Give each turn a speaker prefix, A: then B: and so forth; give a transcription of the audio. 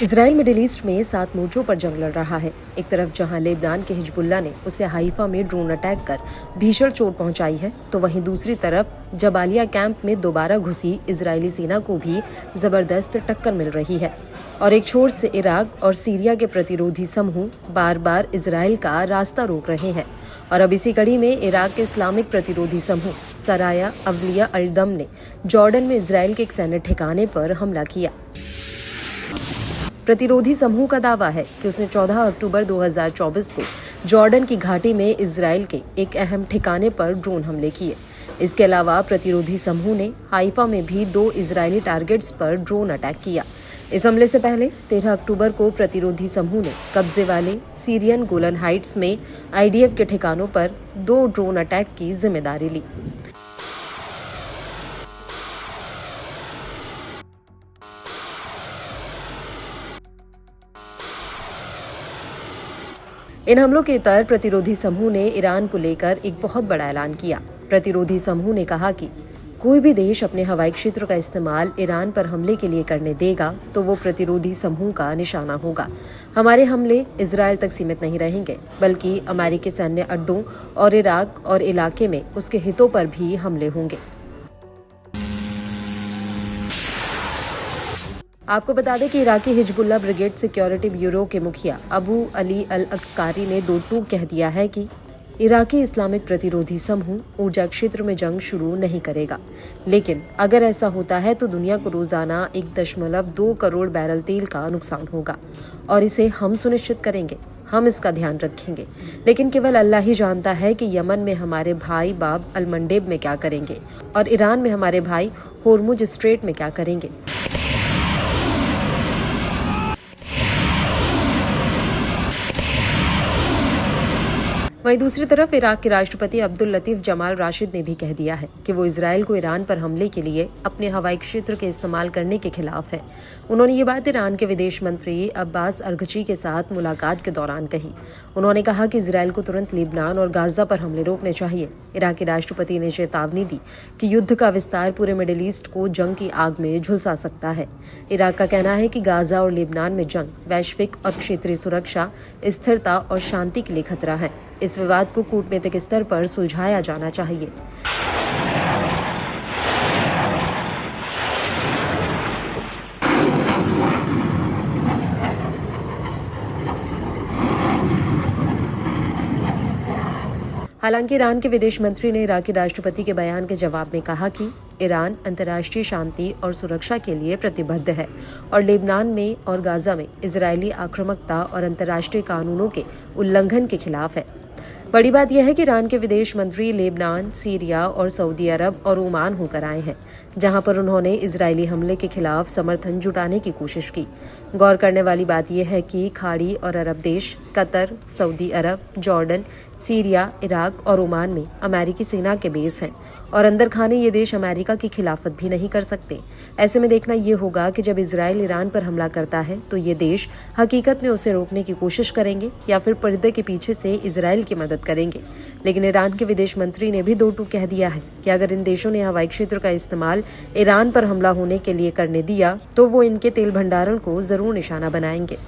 A: Israel middle east में 7 मोर्चों पर जंग लड़ रहा है। एक तरफ जहां लेबनान के हिजबुल्लाह ने उसे हाइफा में ड्रोन अटैक कर भीषण चोट पहुंचाई है, तो वहीं दूसरी तरफ जबालिया कैंप में दोबारा घुसी इजरायली सेना को भी जबरदस्त टक्कर मिल रही है। और एक छोर से इराक और सीरिया के प्रतिरोधी समूह बार बार इजराइल का रास्ता रोक रहे हैं। और अब इसी कड़ी में इराक के इस्लामिक प्रतिरोधी समूह सराया अवलिया अल-दम ने जॉर्डन में इजराइल के एक सैन्य ठिकाने पर हमला किया। प्रतिरोधी समूह का दावा है कि उसने 14 अक्टूबर 2024 को जॉर्डन की घाटी में इजराइल के एक अहम ठिकाने पर ड्रोन हमले किए। इसके अलावा प्रतिरोधी समूह ने हाइफा में भी 2 इजरायली टारगेट्स पर ड्रोन अटैक किया। इस हमले से पहले 13 अक्टूबर को प्रतिरोधी समूह ने कब्जे वाले सीरियन गोलन हाइट्स में आईडीएफ के ठिकानों पर 2 ड्रोन अटैक की जिम्मेदारी ली। इन हमलों के उत्तर प्रतिरोधी समूह ने ईरान को लेकर एक बहुत बड़ा ऐलान किया। प्रतिरोधी समूह ने कहा कि कोई भी देश अपने हवाई क्षेत्र का इस्तेमाल ईरान पर हमले के लिए करने देगा तो वो प्रतिरोधी समूह का निशाना होगा। हमारे हमले इजराइल तक सीमित नहीं रहेंगे, बल्कि अमेरिकी सैन्य अड्डों और इराक और इलाके में उसके हितों पर भी हमले होंगे। आपको बता दें कि Iraqi Hezbollah brigade security bureau के मुखिया अबू अली अल अक्सकारी ने 2 टूक कह दिया है कि इराकी इस्लामिक प्रतिरोधी समूह ऊर्जा क्षेत्र में जंग शुरू नहीं करेगा, लेकिन अगर ऐसा होता है तो दुनिया को रोजाना 1.2 करोड़ बैरल तेल का नुकसान होगा और इसे हम सुनिश्चित करेंगे। हम इसका ध्यान रखेंगे, लेकिन केवल अल्लाह ही जानता है कि यमन में हमारे भाई बाब अल मंडेब में क्या करेंगे और ईरान में हमारे भाई होर्मुज स्ट्रेट में क्या करेंगे। वहीं दूसरी तरफ इराक के राष्ट्रपति अब्दुल लतीफ जमाल राशिद ने भी कह दिया है कि वो इजराइल को ईरान पर हमले के लिए अपने हवाई क्षेत्र के इस्तेमाल करने के खिलाफ है। उन्होंने ये बात ईरान के विदेश मंत्री अब्बास अरगची के साथ मुलाकात के दौरान कही। उन्होंने कहा कि इजराइल को तुरंत लेबनान और गाजा पर हमले रोकने चाहिए। इराकी राष्ट्रपति ने चेतावनी दी कि युद्ध का विस्तार पूरे मिडिल ईस्ट को जंग की आग में झुलसा सकता है। इराक का कहना है कि गाजा और लेबनान में जंग वैश्विक और क्षेत्रीय सुरक्षा, स्थिरता और शांति के लिए खतरा है। इस विवाद को कूटनीतिक स्तर पर सुलझाया जाना चाहिए। हालांकि ईरान के विदेश मंत्री ने इराकी राष्ट्रपति के बयान के जवाब में कहा कि ईरान अंतर्राष्ट्रीय शांति और सुरक्षा के लिए प्रतिबद्ध है और लेबनान में और गाजा में इजरायली आक्रामकता और अंतर्राष्ट्रीय कानूनों के उल्लंघन के खिलाफ है। बड़ी बात यह है कि ईरान के विदेश मंत्री लेबनान, सीरिया और सऊदी अरब और ओमान होकर आए हैं, जहां पर उन्होंने इजरायली हमले के खिलाफ समर्थन जुटाने की कोशिश की। गौर करने वाली बात यह है कि खाड़ी और अरब देश कतर, सऊदी अरब, जॉर्डन, सीरिया, इराक और ओमान में अमेरिकी सेना के बेस हैं और अंदर खाने ये देश अमेरिका की खिलाफत भी नहीं कर सकते। ऐसे में देखना ये होगा कि जब इजराइल ईरान पर हमला करता है तो ये देश हकीकत में उसे रोकने की कोशिश करेंगे या फिर पर्दे के पीछे से इजराइल की मदद करेंगे। लेकिन ईरान के विदेश मंत्री ने भी 2 टूक कह दिया है कि अगर इन देशों ने हवाई क्षेत्र का इस्तेमाल ईरान पर हमला होने के लिए करने दिया तो वो इनके तेल भंडारण को जरूर निशाना बनाएंगे।